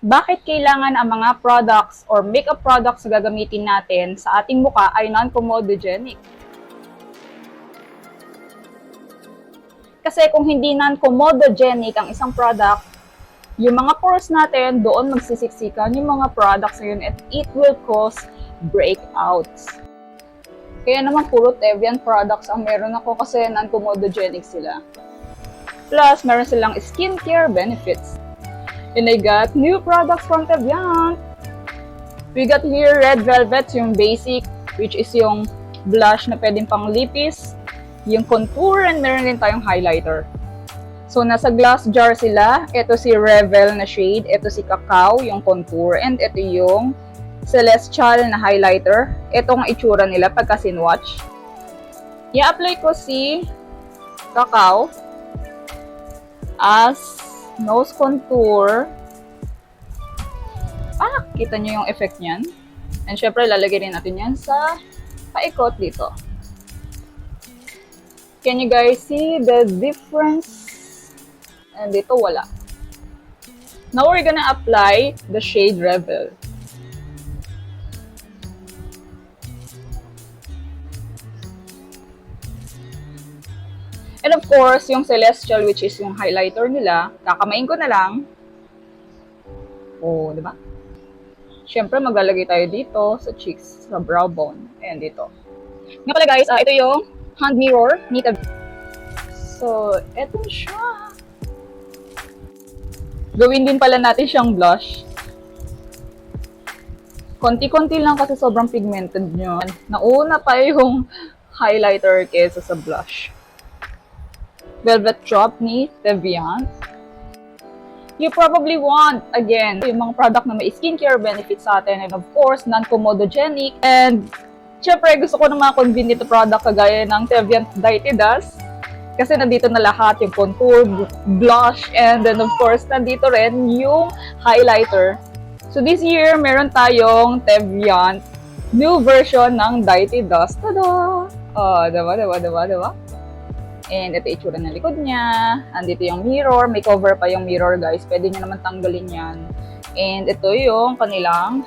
Bakit kailangan ang mga products or makeup products na gagamitin natin sa ating mukha ay non-comedogenic? Kasi kung hindi non-comedogenic ang isang product, yung mga pores natin, doon magsisiksikan yung mga products na yun at it will cause breakouts. Kaya naman puro Tevian products ang meron ako kasi non-comedogenic sila. Plus, meron silang skincare benefits. And I got new products from Tevian. We got here Red Velvet, yung basic, which is yung blush na pwedeng pang lipis, yung contour, and meron din tayong highlighter. So, nasa glass jar sila. Ito si Revel na shade. Ito si Cacao, yung contour. And ito yung Celestial na highlighter. Ito ang itsura nila pagka sinwatch. I-apply ko si Cacao as nose contour. Kita nyo yung effect niyan. And syempre, lalagay rin natin yan sa paikot dito. Can you guys see the difference? And dito, wala. Now, we're gonna apply the shade Revel. And of course, yung Celestial, which is yung highlighter nila, kakamain ko na lang. Oh, di ba? Siyempre, maglalagay tayo dito sa cheeks, sa brow bone. Ayan, dito. Nga pala guys, ito yung hand mirror ni Tevian. So, ito siya. Gawin din pala natin siyang blush. Konti-konti lang kasi sobrang pigmented nyo. Nauna pa yung highlighter kesa sa blush. Velvet Drop ni Tevian. You probably want, again, yung mga product na may skincare benefits sa atin and of course, non-comedogenic. And syempre, gusto ko ng mga convenient product kagaya ng Tevian Daitidas. Kasi nandito na lahat yung contour, blush, and then of course, nandito rin yung highlighter. So this year, meron tayong Tevian new version ng Daitidas. Tada! Oh, diba? And ito itsura ng likod niya. Andito yung mirror. May cover pa yung mirror, guys. Pwede nyo naman tanggalin yan. And ito yung kanilang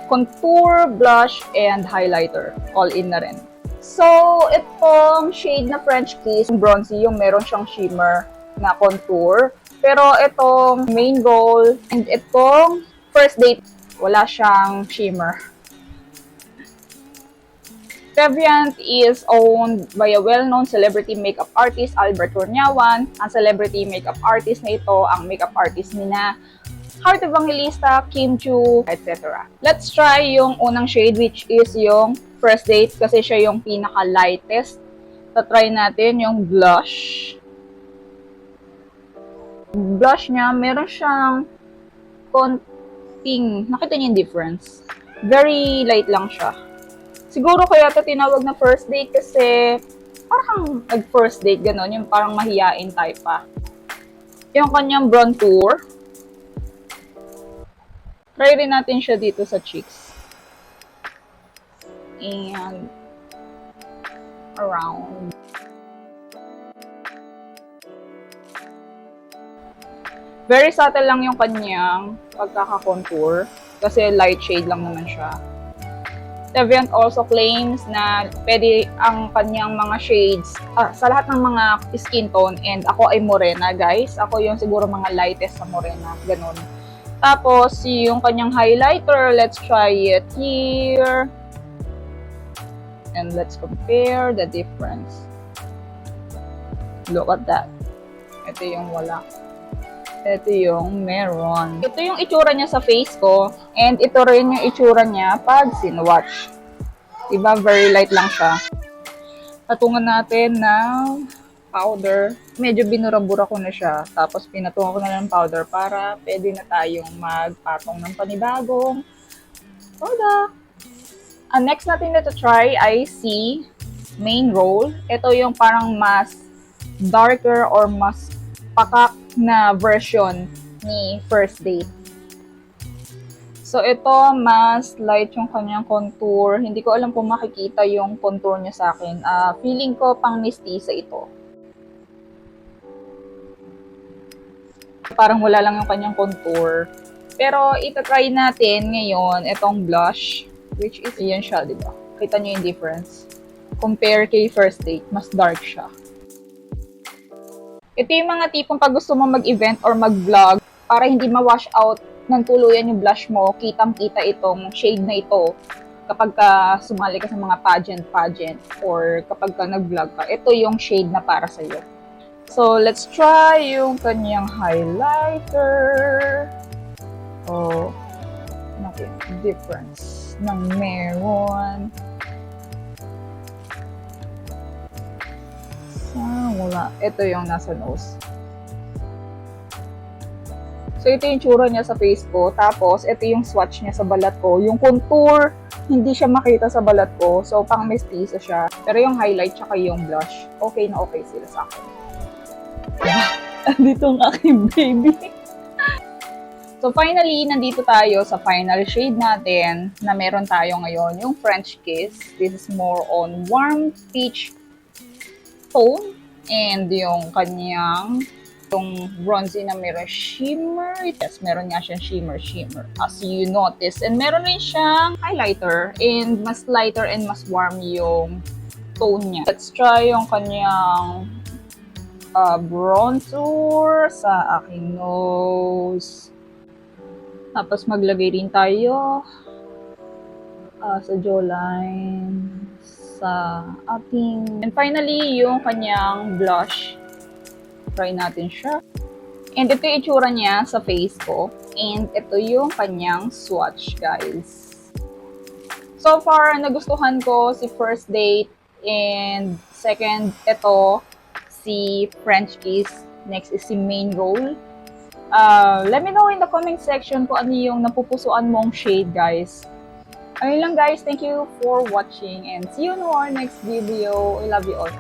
contour, blush, and highlighter. All in na rin. So, itong shade na French Kiss, bronzy, yung meron siyang shimmer na contour. Pero itong main goal and itong first date, wala siyang shimmer. Tevian is owned by a well-known celebrity makeup artist, Albert Torniawan. Ang celebrity makeup artist na ito, ang makeup artist ni na Heart Evangelista, Kim Chu, etc. Let's try yung unang shade, which is yung first date kasi siya yung pinaka-lightest. Try natin yung blush. Blush niya, meron siyang konting, nakita niyo yung difference? Very light lang siya. Siguro kaya ito tinawag na first date kasi parang nag-first date, gano'n, yung parang mahiyain type pa. Yung kanyang brown tour. Try rin natin siya dito sa cheeks. And around. Very subtle lang yung kanyang pagkaka-contour kasi light shade lang naman siya. Tevian also claims na pwede ang kanyang mga shades sa lahat ng mga skin tone, and ako ay morena, guys. Ako yung siguro mga lightest sa morena, ganun. Tapos, yung kanyang highlighter, let's try it here. And let's compare the difference. Look at that. Ito yung wala. Ito yung meron. Ito yung itsura niya sa face ko. And ito rin yung itsura niya pag sinwatch. Diba? Very light lang siya. Patungan natin ng powder. Medyo binura-bura ko na siya. Tapos pinatungan ko na ng powder para pwede na tayong magpatong ng panibagong product. Ang next natin na try ay si Main Roll. Ito yung parang mas darker or mas pakak na version ni First Date. So, ito, mas light yung kanyang contour. Hindi ko alam kung makikita yung contour niya sa akin. Feeling ko pang mestiza ito. Parang wala lang yung kanyang contour. Pero itatry natin ngayon itong blush, which is, yan siya, di ba? Kita niyo yung difference. Compare kay First Date, mas dark siya. Ito yung mga tipong pag gusto mo mag-event or mag-vlog, para hindi ma-wash out ng tuluyan yung blush mo, kitang-kita itong shade na ito kapag ka sumali ka sa mga pageant, or kapag ka nag-vlog ka. Ito yung shade na para sa'yo. So, let's try yung kanyang highlighter. Oh, natin, difference ng meron. Wala. Ito yung nasa nose. So, ito yung tsura niya sa face ko. Tapos, ito yung swatch niya sa balat ko. Yung contour, hindi siya makita sa balat ko. So, pang mestizo siya. Pero yung highlight tsaka yung blush, okay na okay sila sa akin. Dito ang aking baby. So, finally, nandito tayo sa final shade natin na meron tayo ngayon, yung French Kiss. This is more on warm peach tone. And yung kanyang, yung bronzy na meron shimmer. Yes, meron nga siyang shimmer, as you notice. And meron rin siyang highlighter. And mas lighter and mas warm yung tone niya. Let's try yung kanyang bronzer sa aking nose. Tapos maglagay rin tayo sa jawline, sa ating... And finally, yung kanyang blush. Try natin siya. And ito yung itsura niya sa face ko. And ito yung kanyang swatch, guys. So far, nagustuhan ko si First Date. And second, ito, si French Kiss. Next is si Main Roll. Let me know in the comment section kung ano yung napupusuan mong shade, guys. Ayun lang, guys. Thank you for watching and see you in our next video. I love you all.